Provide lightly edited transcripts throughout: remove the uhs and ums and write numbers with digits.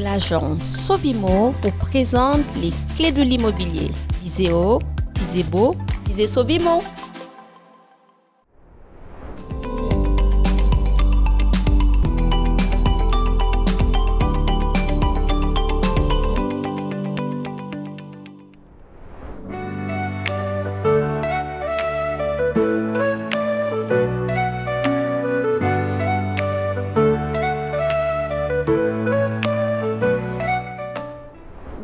L'agence Sovimo vous présente les clés de l'immobilier. Visez haut, visez beau, visez Sovimo.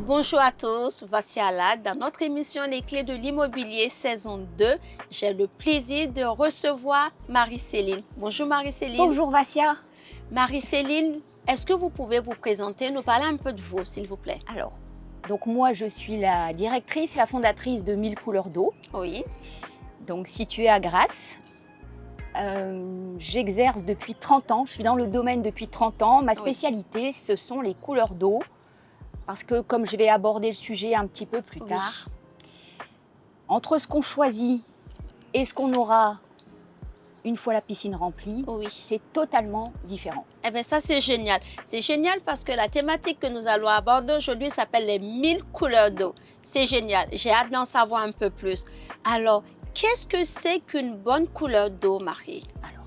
Bonjour à tous, voici Alad. Dans notre émission Les clés de l'immobilier saison 2, j'ai le plaisir de recevoir Marie-Céline. Bonjour Marie-Céline. Bonjour Vassia. Marie-Céline, est-ce que vous pouvez vous présenter, nous parler un peu de vous s'il vous plaît? Alors, donc moi je suis la directrice, la fondatrice de 1000 couleurs d'eau. Oui. Donc située à Grasse. J'exerce depuis 30 ans, je suis dans le domaine depuis 30 ans. Ma spécialité, ce sont les couleurs d'eau. Parce que comme je vais aborder le sujet un petit peu plus tard, entre ce qu'on choisit et ce qu'on aura une fois la piscine remplie, c'est totalement différent. Eh bien ça c'est génial. C'est génial parce que la thématique que nous allons aborder aujourd'hui s'appelle les 1000 couleurs d'eau. C'est génial, j'ai hâte d'en savoir un peu plus. Alors, qu'est-ce que c'est qu'une bonne couleur d'eau, Marie? Alors,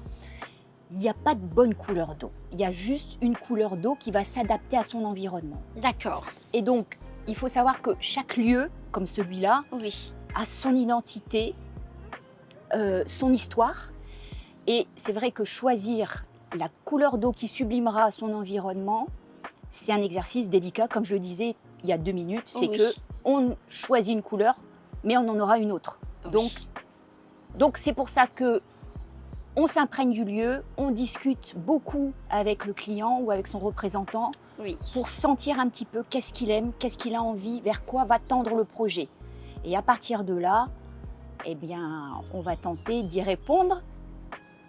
il n'y a pas de bonne couleur d'eau. Il y a juste une couleur d'eau qui va s'adapter à son environnement. D'accord. Et donc, il faut savoir que chaque lieu, comme celui-là, a son identité, son histoire. Et c'est vrai que choisir la couleur d'eau qui sublimera son environnement, c'est un exercice délicat, comme je le disais il y a 2 minutes. C'est qu'on choisit une couleur, mais on en aura une autre. Donc c'est pour ça que on s'imprègne du lieu, on discute beaucoup avec le client ou avec son représentant pour sentir un petit peu qu'est-ce qu'il aime, qu'est-ce qu'il a envie, vers quoi va tendre le projet. Et à partir de là, eh bien, on va tenter d'y répondre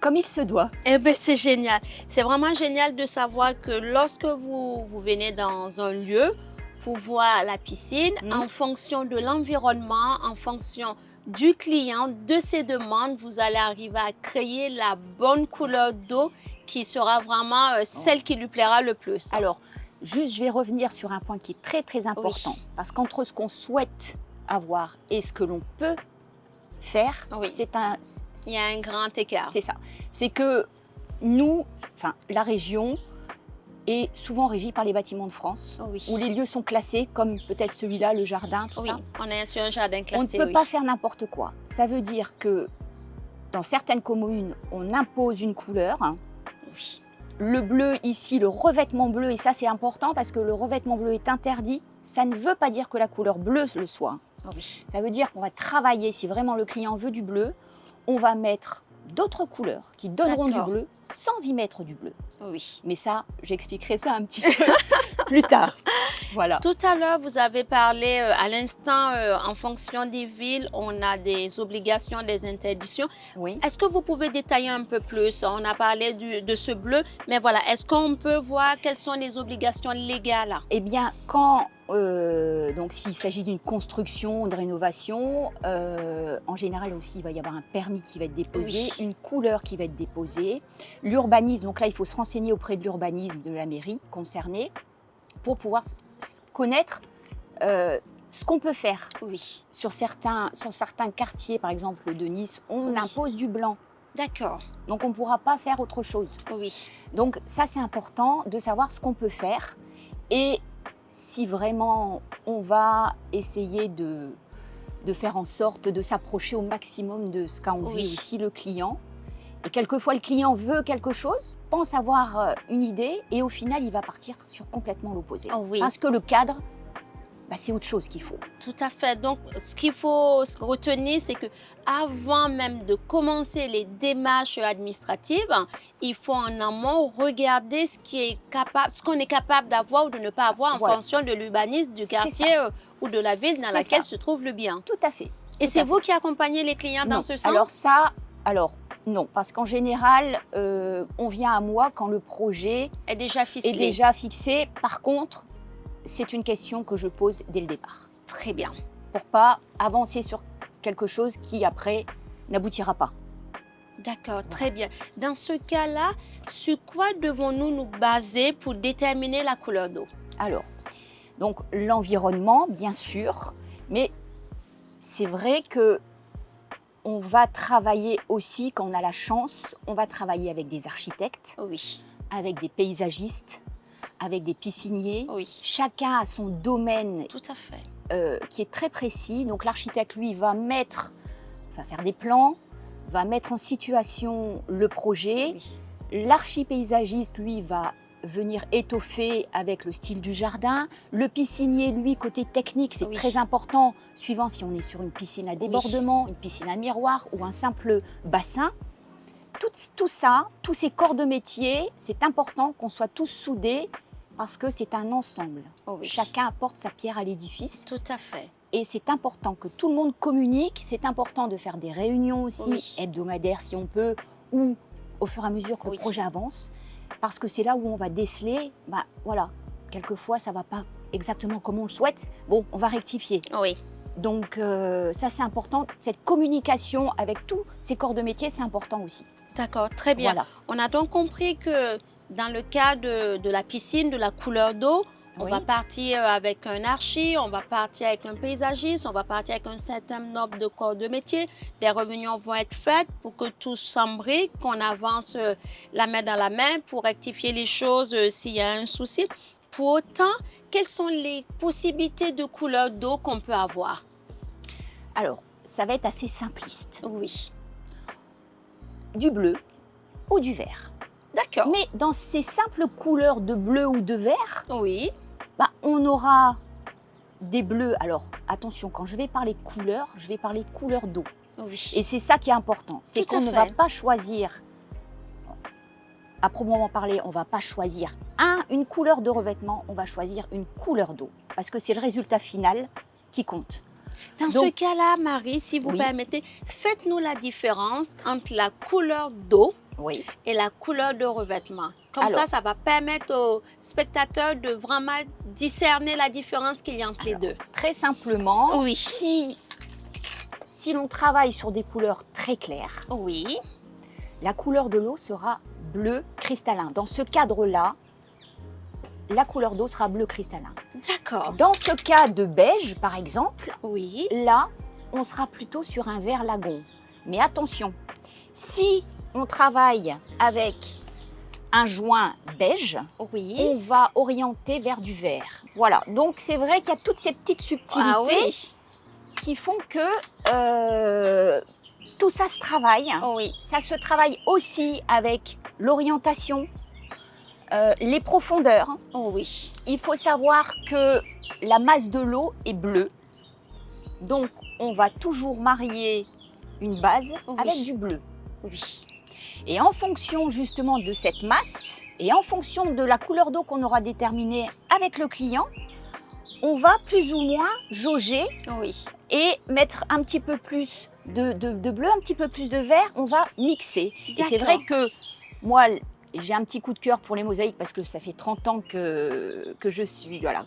comme il se doit. Eh bien, c'est génial. C'est vraiment génial de savoir que lorsque vous venez dans un lieu pour voir la piscine, en fonction de l'environnement, en fonction du client, de ses demandes, vous allez arriver à créer la bonne couleur d'eau qui sera vraiment celle qui lui plaira le plus. Alors, juste, je vais revenir sur un point qui est très, très important. Parce qu'entre ce qu'on souhaite avoir et ce que l'on peut faire, il y a un grand écart. C'est ça. C'est que nous, la région est souvent régie par les bâtiments de France, où les lieux sont classés, comme peut-être celui-là, le jardin, tout ça. On est sur un jardin classé. On ne peut pas faire n'importe quoi. Ça veut dire que dans certaines communes, on impose une couleur. Le bleu ici, le revêtement bleu, et ça c'est important parce que le revêtement bleu est interdit. Ça ne veut pas dire que la couleur bleue le soit. Ça veut dire qu'on va travailler, si vraiment le client veut du bleu, on va mettre d'autres couleurs qui donneront du bleu sans y mettre du bleu. Mais ça, j'expliquerai ça un petit peu plus tard. Voilà. Tout à l'heure, vous avez parlé à l'instant, en fonction des villes, on a des obligations, des interdictions. Est-ce que vous pouvez détailler un peu plus? On a parlé de ce bleu, mais voilà, est-ce qu'on peut voir quelles sont les obligations légales? Eh bien, quand donc s'il s'agit d'une construction, de rénovation, en général aussi, il va y avoir un permis qui va être déposé, une couleur qui va être déposée, l'urbanisme, donc là, il faut se renseigner auprès de l'urbanisme de la mairie concernée pour pouvoir connaître ce qu'on peut faire. Sur certains quartiers, par exemple de Nice, on impose du blanc. D'accord. Donc on ne pourra pas faire autre chose. Donc ça, c'est important de savoir ce qu'on peut faire. Et si vraiment on va essayer de faire en sorte de s'approcher au maximum de ce qu'a envie aussi le client. Et quelquefois, le client veut quelque chose, pense avoir une idée, et au final, il va partir sur complètement l'opposé. Parce que le cadre, c'est autre chose qu'il faut. Tout à fait. Donc, ce qu'il faut retenir, c'est que avant même de commencer les démarches administratives, il faut en amont regarder ce qu'on est capable d'avoir ou de ne pas avoir en fonction de l'urbanisme du quartier ou de la ville dans laquelle se trouve le bien. Tout à fait. Et c'est vous qui accompagnez les clients dans ce sens? Non, parce qu'en général, on vient à moi quand le projet est déjà ficelé. Par contre, c'est une question que je pose dès le départ. Très bien. Pour pas avancer sur quelque chose qui, après, n'aboutira pas. D'accord, très bien. Dans ce cas-là, sur quoi devons-nous nous baser pour déterminer la couleur d'eau? Alors, donc l'environnement, bien sûr, mais c'est vrai que on va travailler aussi, quand on a la chance, on va travailler avec des architectes, Oui, avec des paysagistes, avec des pisciniers. oui, Chacun a son domaine tout à fait. qui est très précis. Donc l'architecte, lui, va faire des plans, va mettre en situation le projet. Oui, L'archipaysagiste, lui, va venir étoffer avec le style du jardin. Le piscinier, lui, côté technique, c'est Oui. très important, suivant si on est sur une piscine à débordement, une piscine à miroir ou un simple bassin. Tout ça, tous ces corps de métier, c'est important qu'on soit tous soudés parce que c'est un ensemble. oui. Chacun apporte sa pierre à l'édifice. Tout à fait. Et c'est important que tout le monde communique. C'est important de faire des réunions aussi, Oui. hebdomadaires si on peut, ou au fur et à mesure que Oui. le projet avance. Parce que c'est là où on va déceler, voilà, quelquefois ça ne va pas exactement comme on le souhaite. Bon, on va rectifier. Oui. Donc ça c'est important. Cette communication avec tous ces corps de métier, c'est important aussi. D'accord, très bien. Voilà. On a donc compris que dans le cas de la piscine, de la couleur d'eau, on Oui. va partir avec un archi, on va partir avec un paysagiste, on va partir avec un certain nombre de corps de métier. Des réunions vont être faites pour que tout s'embrique, qu'on avance la main dans la main pour rectifier les choses s'il y a un souci. Pour autant, quelles sont les possibilités de couleur d'eau qu'on peut avoir? Alors, ça va être assez simpliste. Oui, Du bleu ou du vert. d'accord. Mais dans ces simples couleurs de bleu ou de vert, Oui, on aura des bleus. Alors, attention, quand je vais parler couleurs, je vais parler couleur d'eau. oui. Et c'est ça qui est important. C'est Tout à qu'on ne va fait. pas choisir, à proprement parler, on ne va pas choisir une couleur de revêtement, on va choisir une couleur d'eau. Parce que c'est le résultat final qui compte. Dans ce Donc, cas-là, Marie, si vous oui. permettez, faites-nous la différence entre la couleur d'eau Oui. et la couleur de revêtement. Comme Alors. ça va permettre aux spectateurs de vraiment discerner la différence qu'il y a entre les deux. Très simplement, Oui. si l'on travaille sur des couleurs très claires, Oui, la couleur de l'eau sera bleu cristallin. Dans ce cadre-là, la couleur d'eau sera bleu cristallin. d'accord. Dans ce cas de beige, par exemple, Oui, là, on sera plutôt sur un vert lagon. Mais attention, si on travaille avec un joint beige, oui. on va orienter vers du vert. Voilà, donc c'est vrai qu'il y a toutes ces petites subtilités Ah oui, qui font que tout ça se travaille. oui, Ça se travaille aussi avec l'orientation, les profondeurs. oui. Il faut savoir que la masse de l'eau est bleue. Donc, on va toujours marier une base Oui. avec du bleu. Oui, Et en fonction justement de cette masse et en fonction de la couleur d'eau qu'on aura déterminée avec le client, on va plus ou moins jauger oui. et mettre un petit peu plus de bleu, un petit peu plus de vert. On va mixer. Et c'est vrai que moi, j'ai un petit coup de cœur pour les mosaïques parce que ça fait 30 ans que je suis... Voilà,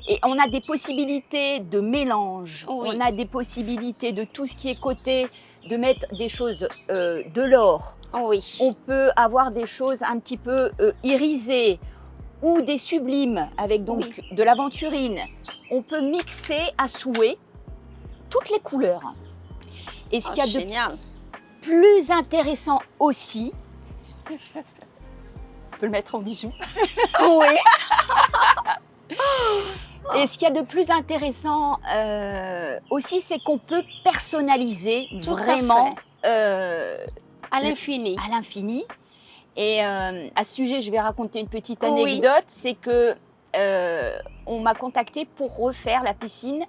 Et on a des possibilités de mélange, Oui. on a des possibilités de tout ce qui est coté, de mettre des choses de l'or. Oui. On peut avoir des choses un petit peu irisées ou des sublimes avec donc de l'aventurine. On peut mixer à souhait toutes les couleurs. Et ce qu'il y a génial. de plus intéressant aussi, on peut le mettre en bijou. Oui. Et ce qu'il y a de plus intéressant aussi, c'est qu'on peut personnaliser vraiment à l'infini. À l'infini. Et à ce sujet, je vais raconter une petite anecdote. C'est que on m'a contacté pour refaire la piscine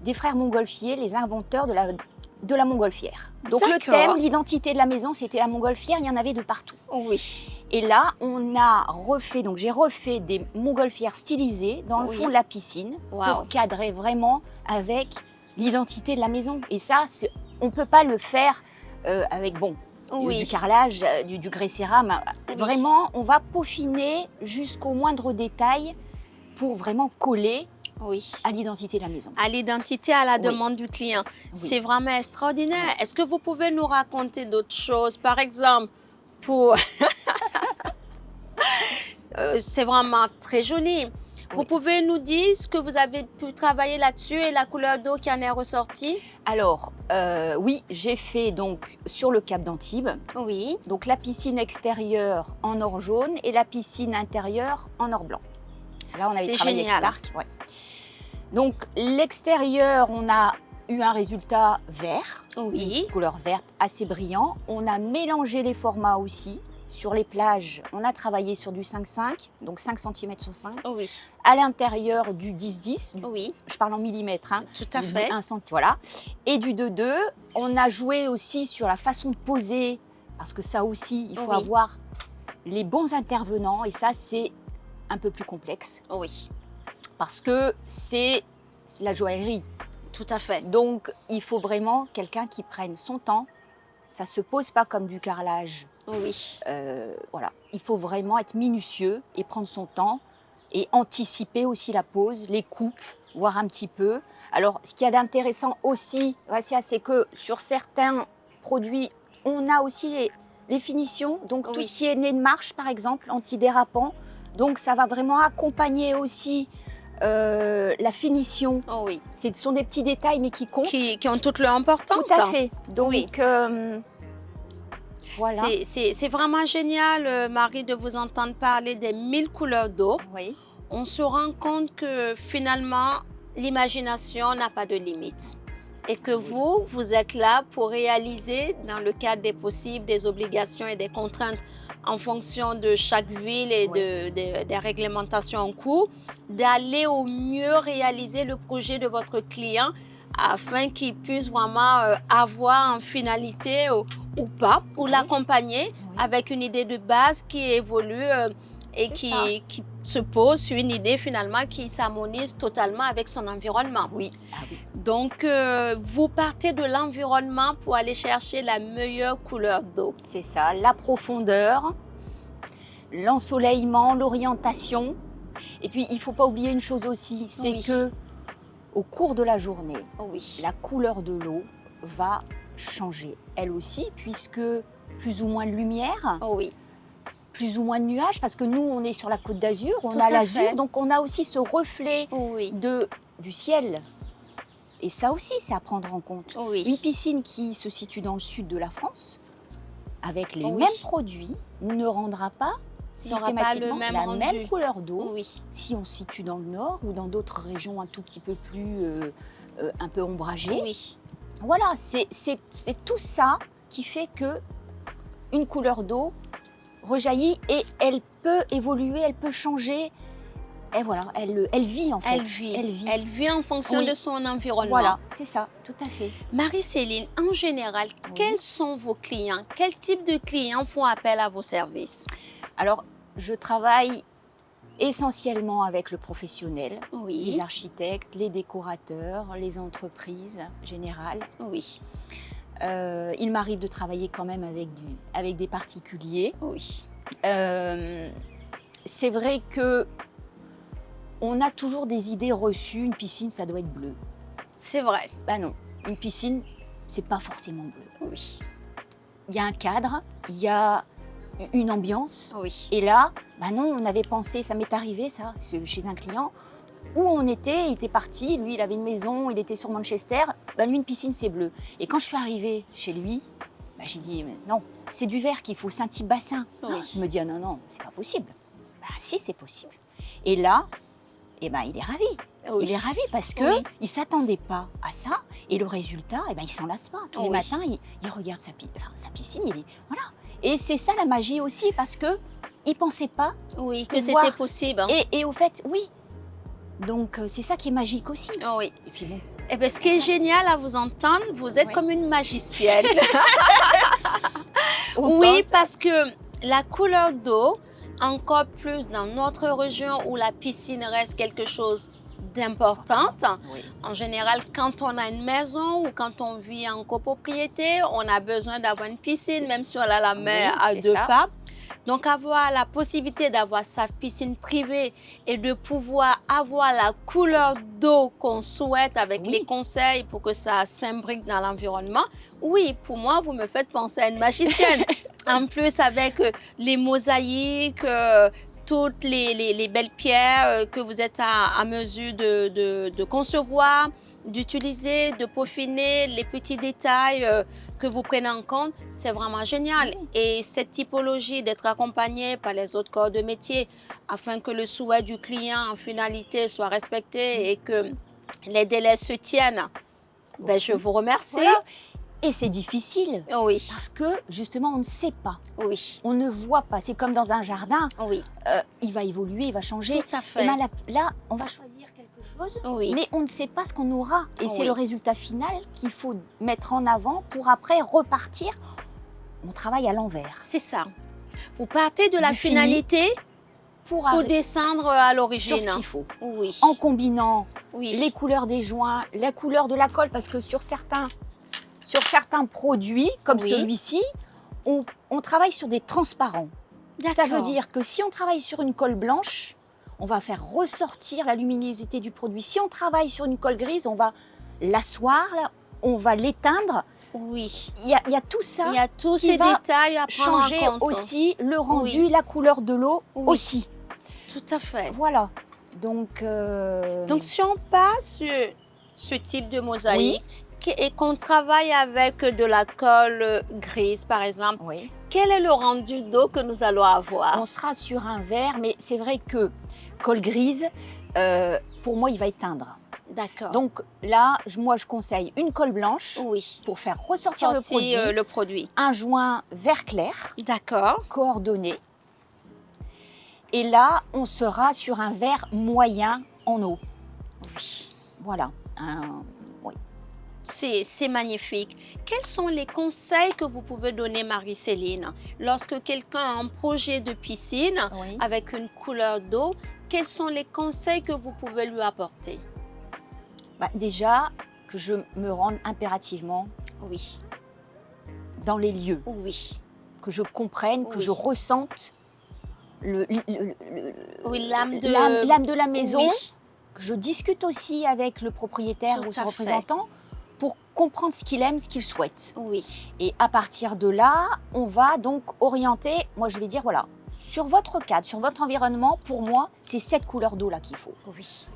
des frères Montgolfier, les inventeurs de la montgolfière. Donc le thème, l'identité de la maison, c'était la montgolfière. Il y en avait de partout. Oui. Et là, on a refait, donc j'ai refait des montgolfières stylisées dans le fond de la piscine pour cadrer vraiment avec l'identité de la maison. Et ça, on ne peut pas le faire avec, du carrelage, du grès cérame. Vraiment, on va peaufiner jusqu'au moindre détail pour vraiment coller à l'identité de la maison. À l'identité, à la demande du client. C'est vraiment extraordinaire. Est-ce que vous pouvez nous raconter d'autres choses? Par exemple, pour... c'est vraiment très joli. Vous pouvez nous dire ce que vous avez pu travailler là-dessus et la couleur d'eau qui en est ressortie? Alors, oui, j'ai fait donc sur le Cap d'Antibes, Oui. donc la piscine extérieure en or jaune et la piscine intérieure en or blanc. Là, on avait travaillé génial. avec Stark. Ouais. Donc, l'extérieur, on a eu un résultat vert, Oui. une couleur verte assez brillant. On a mélangé les formats aussi. Sur les plages, on a travaillé sur du 5,5, donc 5 cm sur 5. Oui. À l'intérieur, du 10-10, Oui. je parle en millimètres. Hein, tout à fait. 1 cm, voilà. Et du 2,2. On a joué aussi sur la façon de poser, parce que ça aussi, il faut avoir les bons intervenants. Et ça, c'est un peu plus complexe. Oui. Parce que c'est la joaillerie. Tout à fait. Donc, il faut vraiment quelqu'un qui prenne son temps. Ça ne se pose pas comme du carrelage. Oui. Voilà. Il faut vraiment être minutieux et prendre son temps et anticiper aussi la pose, les coupes, voir un petit peu. Alors, ce qu'il y a d'intéressant aussi, c'est que sur certains produits, on a aussi les finitions. Donc, tout ce qui est nez de marche, par exemple, antidérapant. Donc, ça va vraiment accompagner aussi la finition. Oui. Ce sont des petits détails, mais qui comptent. Qui ont toute leur importance. Tout à fait. Donc, voilà. C'est vraiment génial, Marie, de vous entendre parler des 1000 couleurs d'eau. Oui. On se rend compte que finalement, l'imagination n'a pas de limite. Et que vous êtes là pour réaliser, dans le cadre des possibles, des obligations et des contraintes en fonction de chaque ville et des réglementations en cours, d'aller au mieux réaliser le projet de votre client afin qu'il puisse vraiment avoir en finalité ou pas, ou l'accompagner avec une idée de base qui évolue et qui se pose sur une idée finalement qui s'harmonise totalement avec son environnement. Oui. Donc, vous partez de l'environnement pour aller chercher la meilleure couleur d'eau. C'est ça, la profondeur, l'ensoleillement, l'orientation. Et puis, il ne faut pas oublier une chose aussi, c'est que au cours de la journée, la couleur de l'eau va changer, elle aussi, puisque plus ou moins de lumière, plus ou moins de nuages, parce que nous, on est sur la Côte d'Azur, on a l'azur, donc on a aussi ce reflet du ciel. Et ça aussi, c'est à prendre en compte. Une piscine qui se situe dans le sud de la France, avec les mêmes produits, ne rendra pas systématiquement la même couleur d'eau si on se situe dans le nord ou dans d'autres régions un tout petit peu plus un peu ombragées. Voilà, c'est tout ça qui fait que une couleur d'eau rejaillit et elle peut évoluer, elle peut changer. Et voilà, elle vit en fait. Elle vit en fonction de son environnement. Voilà, c'est ça, tout à fait. Marie-Céline, en général, quels sont vos clients? Quel type de clients font appel à vos services? Alors, je travaille essentiellement avec le professionnel, les architectes, les décorateurs, les entreprises générales. Il m'arrive de travailler quand même avec des particuliers. C'est vrai que on a toujours des idées reçues. Une piscine, ça doit être bleu. C'est vrai. Ben non, une piscine, c'est pas forcément bleu. Il y a un cadre, il y a une ambiance. Et là, ben non, on avait pensé, ça m'est arrivé ça, chez un client, où il était parti, lui il avait une maison, il était sur Manchester, ben lui une piscine c'est bleu. Et quand je suis arrivée chez lui, ben j'ai dit non, c'est du vert qu'il faut, c'est un petit bassin. Il me dit ah, non, c'est pas possible. Ben si, c'est possible. Et là, eh ben, il est ravi. Il est ravi parce qu'il ne s'attendait pas à ça. Et le résultat, eh ben, il ne s'en lasse pas. Tous les matins, il regarde sa piscine. Voilà. Et c'est ça la magie aussi, parce qu'il ne pensait pas que c'était possible. Et au fait, oui. Donc, c'est ça qui est magique aussi. Et puis bon. Eh bien, ce qui est génial à vous entendre, vous êtes comme une magicienne. Parce que la couleur d'eau, encore plus dans notre région où la piscine reste quelque chose d'importante. En général, quand on a une maison ou quand on vit en copropriété, on a besoin d'avoir une piscine, même si on a la mer à 2 pas. Donc, avoir la possibilité d'avoir sa piscine privée et de pouvoir avoir la couleur d'eau qu'on souhaite avec les conseils pour que ça s'imbrique dans l'environnement, pour moi, vous me faites penser à une magicienne. En plus, avec les mosaïques, toutes les belles pierres que vous êtes à mesure de concevoir, d'utiliser, de peaufiner, les petits détails que vous prenez en compte, c'est vraiment génial. Et cette typologie d'être accompagné par les autres corps de métier afin que le souhait du client en finalité soit respecté et que les délais se tiennent, ben, je vous remercie. Voilà. Et c'est difficile Oui. parce que justement on ne sait pas, Oui. on ne voit pas. C'est comme dans un jardin, Oui. Il va évoluer, il va changer. Tout à fait. Et ben là, on va choisir quelque chose, Oui. mais on ne sait pas ce qu'on aura. Et c'est Oui. le résultat final qu'il faut mettre en avant pour après repartir. On travaille à l'envers. C'est ça. Vous partez de la Du fini finalité pour descendre à sur l'origine. ce qu'il faut. Oui. En combinant Oui. les couleurs des joints, la couleur de la colle, parce que sur certains produits, comme Oui. celui-ci, on travaille sur des transparents. Ça veut dire que si on travaille sur une colle blanche, on va faire ressortir la luminosité du produit. Si on travaille sur une colle grise, on va l'asseoir, on va l'éteindre. Oui. Il y a tout ça. Il y a tous qui ces va détails à prendre changer en compte. aussi le rendu, Oui. la couleur de l'eau Oui. aussi. Tout à fait. Voilà. Donc si on part sur ce type de mosaïque et qu'on travaille avec de la colle grise, par exemple, oui. quel est le rendu d'eau que nous allons avoir? On sera sur un vert, mais c'est vrai que colle grise, pour moi, il va éteindre. D'accord. Donc là, moi, je conseille une colle blanche oui. pour faire ressortir le produit. Un joint vert clair, d'accord, coordonné. Et là, on sera sur un vert moyen en eau. Oui. Voilà. Oui. C'est magnifique. Quels sont les conseils que vous pouvez donner, Marie-Céline, lorsque quelqu'un a un projet de piscine avec une couleur d'eau? Quels sont les conseils que vous pouvez lui apporter? Déjà, que je me rende impérativement dans les lieux. Oui. Que je comprenne, que je ressente l'âme de la maison. Que je discute aussi avec le propriétaire ou son représentant pour comprendre ce qu'il aime, ce qu'il souhaite. Oui. Et à partir de là, on va donc orienter, moi je vais dire, voilà, sur votre cadre, sur votre environnement, pour moi, c'est cette couleur d'eau là qu'il faut. Oui.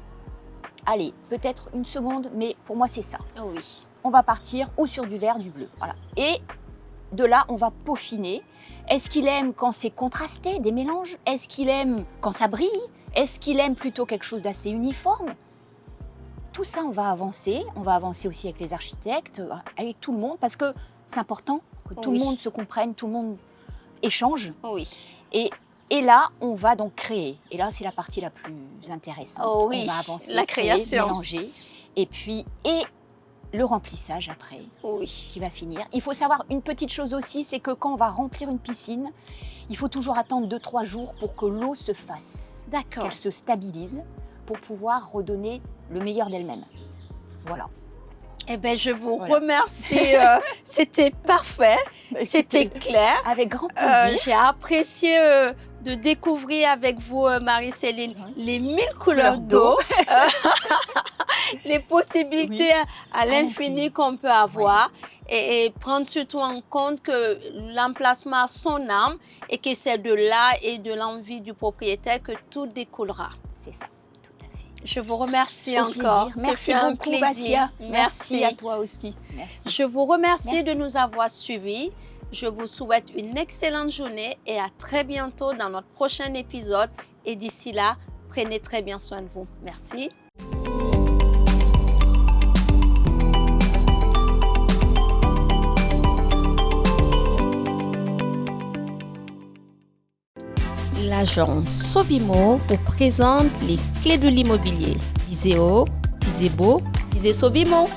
Allez, peut-être une seconde, mais pour moi c'est ça. Oui. On va partir ou sur du vert, du bleu. Voilà. Et de là, on va peaufiner. Est-ce qu'il aime quand c'est contrasté, des mélanges? Est-ce qu'il aime quand ça brille? Est-ce qu'il aime plutôt quelque chose d'assez uniforme? Tout ça, on va avancer. On va avancer aussi avec les architectes, avec tout le monde, parce que c'est important que tout le monde se comprenne, tout le monde échange. Oui. Et là, on va donc créer. Et là, c'est la partie la plus intéressante. Oh oui, on va avancer, la création. Créer, mélanger. Et puis, le remplissage après, qui va finir. Il faut savoir une petite chose aussi, c'est que quand on va remplir une piscine, il faut toujours attendre 2-3 jours pour que l'eau se fasse. D'accord. Qu'elle se stabilise pour pouvoir redonner le meilleur d'elle-même. Voilà. Eh bien, je vous remercie. C'était parfait, c'était clair. Avec grand plaisir. J'ai apprécié de découvrir avec vous, Marie-Céline, les 1000 couleurs d'eau, les possibilités à l'infini qu'on peut avoir et prendre surtout en compte que l'emplacement a son âme et que c'est de là et de l'envie du propriétaire que tout découlera. C'est ça. Je vous remercie encore. Merci beaucoup, un plaisir. Basia. Merci à toi aussi. Merci. Je vous remercie de nous avoir suivis. Je vous souhaite une excellente journée et à très bientôt dans notre prochain épisode. Et d'ici là, prenez très bien soin de vous. Merci. L'agence Sovimo vous présente les clés de l'immobilier. Visez haut, visez beau, visez Sovimo.